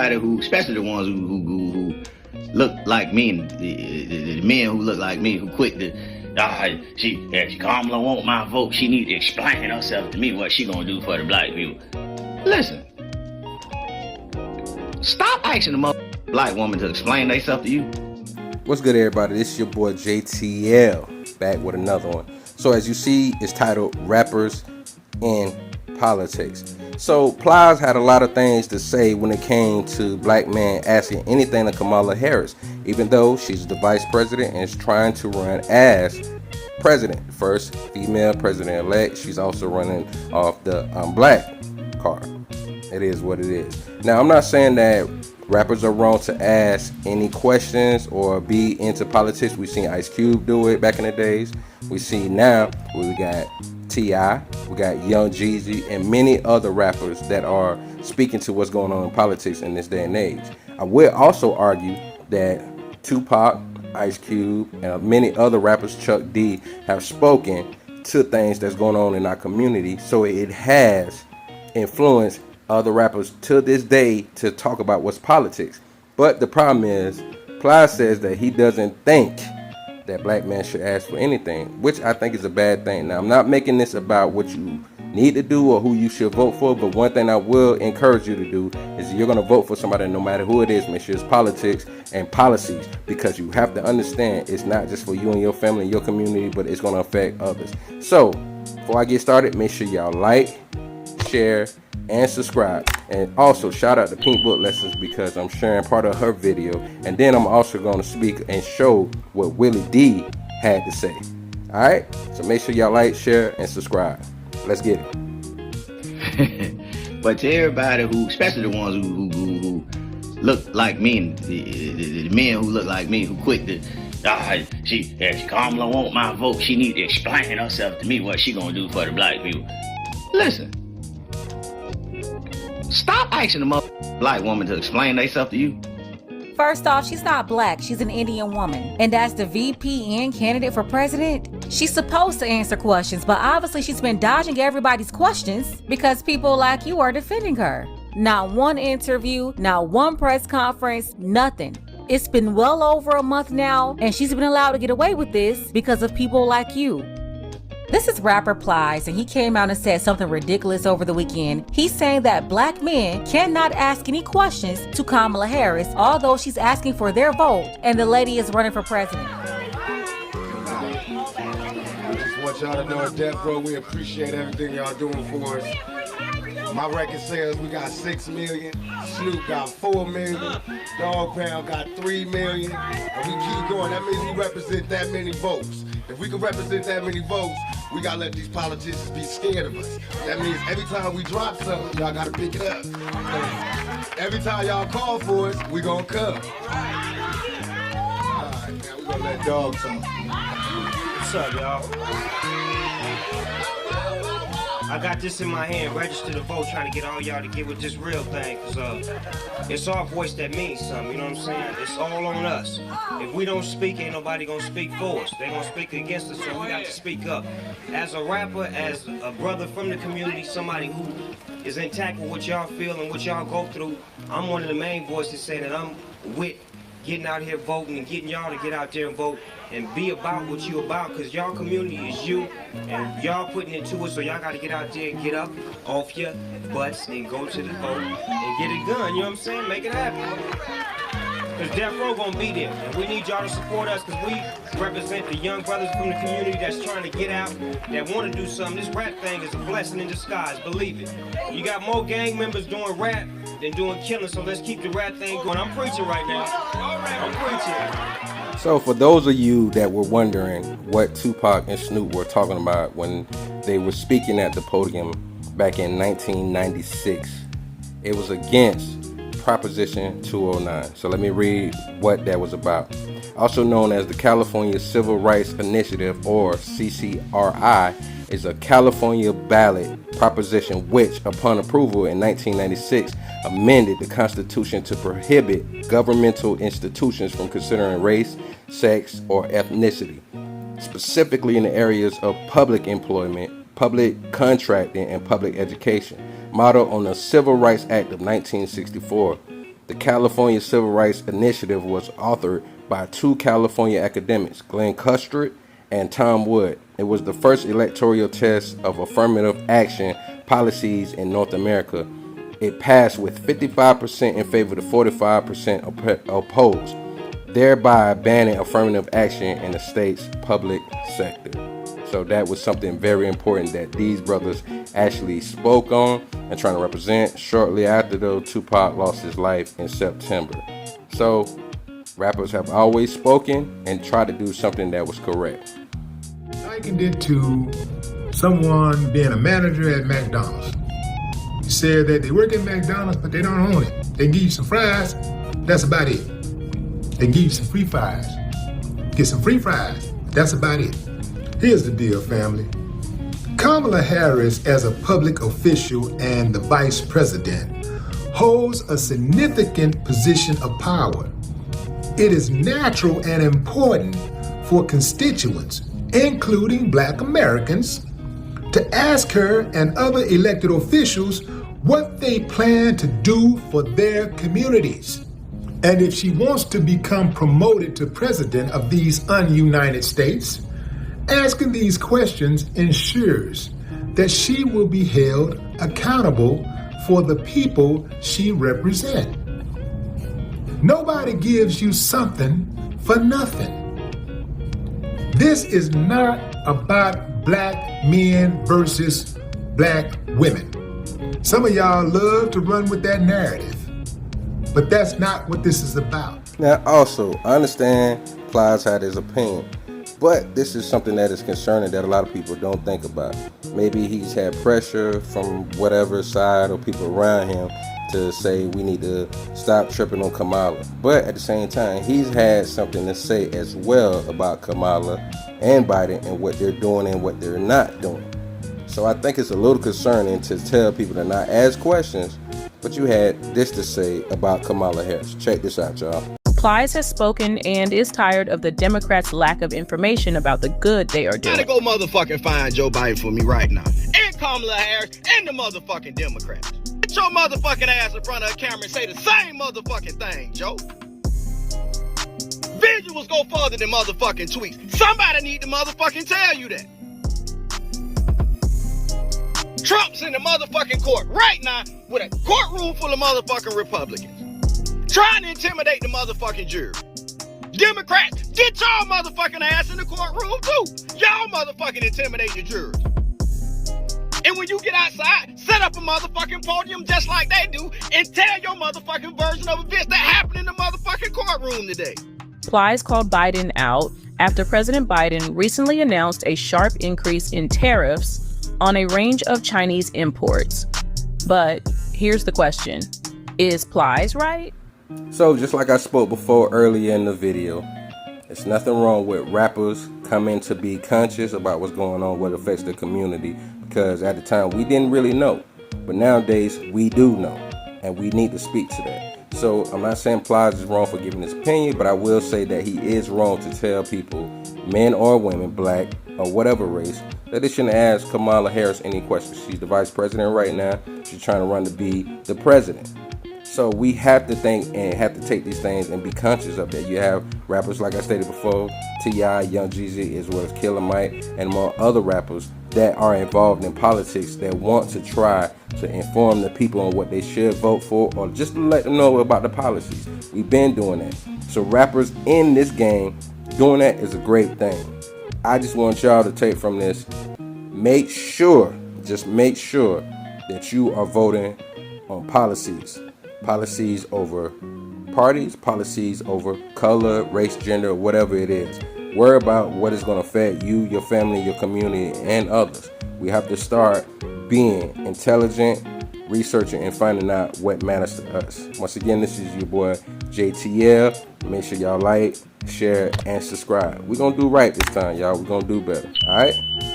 everybody who, especially the ones who look like me, and the men who look like me, who quit the, if Kamala want my vote, she need to explain herself to me what she gonna do for the black people. Listen, stop asking the black woman to explain themselves to you. What's good, everybody? This is your boy JTL, back with another one. So as you see, it's titled Rappers in Politics. So Plies had a lot of things to say when it came to black men asking anything to Kamala Harris, even though she's the vice president and is trying to run as president. First female president-elect. She's also running off the black card. It is what it is. Now, I'm not saying that rappers are wrong to ask any questions or be into politics. We've seen Ice Cube do it back in the days. We see now we got T.I., we got Young Jeezy, and many other rappers that are speaking to what's going on in politics in this day and age. I will also argue that Tupac, Ice Cube, and many other rappers, Chuck D, have spoken to things that's going on in our community. So it has influenced other rappers to this day to talk about what's politics. But the problem is, Ply says that he doesn't think that black men should ask for anything, which I think is a bad thing. Now, I'm not making this about what you need to do or who you should vote for, but one thing I will encourage you to do is you're going to vote for somebody, no matter who it is, make sure it's politics and policies, because you have to understand it's not just for you and your family and your community, but it's going to affect others. So, before I get started, make sure y'all like, share, and subscribe. And also shout out to Pink Book Lessons, because I'm sharing part of her video, and then I'm also going to speak and show what Willie D had to say. Alright, so make sure y'all like, share, and subscribe. Let's get it. But to everybody who, especially the ones who look like me, and the men who look like me, who quit the, if Kamala want my vote, she need to explain herself to me what she gonna do for the black people. Listen, stop asking the black woman to explain themselves to you. First off, she's not black. She's an Indian woman. And as the VP and candidate for president, she's supposed to answer questions, but obviously she's been dodging everybody's questions because people like you are defending her. Not one interview, not one press conference, nothing. It's been well over a month now, and she's been allowed to get away with this because of people like you. This is rapper Plies, and he came out and said something ridiculous over the weekend. He's saying that black men cannot ask any questions to Kamala Harris, although she's asking for their vote, and the lady is running for president. I just want y'all to know at Death Row, we appreciate everything y'all doing for us. My record sales, we got 6 million, Snoop got 4 million, Dog Pound got 3 million, and we keep going. That means we represent that many votes. If we can represent that many votes, we gotta let these politicians be scared of us. That means every time we drop something, y'all gotta pick it up. Every time y'all call for us, we gonna come. Alright, now we gonna let Dog talk. What's up, y'all? I got this in my hand, register to vote, trying to get all y'all to get with this real thing, cause it's our voice that means something, you know what I'm saying? It's all on us. If we don't speak, ain't nobody gonna speak for us. They gonna speak against us, so we got to speak up. As a rapper, as a brother from the community, somebody who is intact with what y'all feel and what y'all go through, I'm one of the main voices saying that I'm with getting out here voting and getting y'all to get out there and vote and be about what you about, because y'all community is you and y'all putting into it, so y'all got to get out there and get up off your butts and go to the vote and get it done, you know what I'm saying? Make it happen. Because Death Row gonna be there, and we need y'all to support us, because we represent the young brothers from the community that's trying to get out, that want to do something. This rap thing is a blessing in disguise, believe it. You got more gang members doing rap than doing killing, so let's keep the rap thing going. I'm preaching right now. I'm preaching. So for those of you that were wondering what Tupac and Snoop were talking about when they were speaking at the podium back in 1996, it was against Proposition 209. So let me read what that was about. Also known as the California Civil Rights Initiative, or CCRI, is a California ballot proposition which, upon approval in 1996, amended the Constitution to prohibit governmental institutions from considering race, sex, or ethnicity, specifically in the areas of public employment, public contracting, and public education, modeled on the Civil Rights Act of 1964. The California Civil Rights Initiative was authored by two California academics, Glenn Custard and Tom Wood. It was the first electoral test of affirmative action policies in North America. It passed with 55% in favor to 45% opposed, thereby banning affirmative action in the state's public sector. So that was something very important that these brothers actually spoke on and trying to represent shortly after though Tupac lost his life in September. So rappers have always spoken and tried to do something that was correct. Likened it to someone being a manager at McDonald's. He said that they work at McDonald's, but they don't own it. They give you some fries, that's about it. They give you some free fries. Get some free fries, that's about it. Here's the deal, family. Kamala Harris, as a public official and the vice president, holds a significant position of power. It is natural and important for constituents, including Black Americans, to ask her and other elected officials what they plan to do for their communities. And if she wants to become promoted to president of these ununited states, asking these questions ensures that she will be held accountable for the people she represents. Nobody gives you something for nothing. This is not about black men versus black women. Some of y'all love to run with that narrative, but that's not what this is about. Now also, I understand Plies had his opinion, but this is something that is concerning that a lot of people don't think about. Maybe he's had pressure from whatever side or people around him to say we need to stop tripping on Kamala. But at the same time, he's had something to say as well about Kamala and Biden and what they're doing and what they're not doing. So I think it's a little concerning to tell people to not ask questions, but you had this to say about Kamala Harris. Check this out, y'all. Plies has spoken and is tired of the Democrats' lack of information about the good they are doing. Gotta go motherfucking find Joe Biden for me right now. And Kamala Harris and the motherfucking Democrats. Get your motherfucking ass in front of a camera and say the same motherfucking thing, Joe. Visuals go further than motherfucking tweets. Somebody need to motherfucking tell you that. Trump's in the motherfucking court right now with a courtroom full of motherfucking Republicans. Trying to intimidate the motherfucking jury. Democrats, get y'all motherfucking ass in the courtroom too. Y'all motherfucking intimidate the jury. And when you get outside, set up a motherfucking podium just like they do and tell your motherfucking version of events that happened in the motherfucking courtroom today. Plies called Biden out after President Biden recently announced a sharp increase in tariffs on a range of Chinese imports. But here's the question. Is Plies right? So just like I spoke before earlier in the video, there's nothing wrong with rappers coming to be conscious about what's going on, what affects the community, because at the time we didn't really know. But nowadays we do know, and we need to speak to that. So I'm not saying Plies is wrong for giving his opinion, but I will say that he is wrong to tell people, men or women, black or whatever race, that they shouldn't ask Kamala Harris any questions. She's the vice president right now. She's trying to run to be the president. So we have to think and have to take these things and be conscious of that. You have rappers, like I stated before, T.I., Young Jeezy, as well as Killer Mike, and more other rappers that are involved in politics that want to try to inform the people on what they should vote for or just to let them know about the policies. We've been doing that. So rappers in this game doing that is a great thing. I just want y'all to take from this, make sure that you are voting on policies. Policies over parties, policies over color, race, gender, whatever it is. Worry about what is going to affect you, your family, your community, and others. We have to start being intelligent, researching, and finding out what matters to us. Once again, this is your boy JTL. Make sure y'all like, share, and subscribe. We're going to do right this time, y'all. We're going to do better. All right?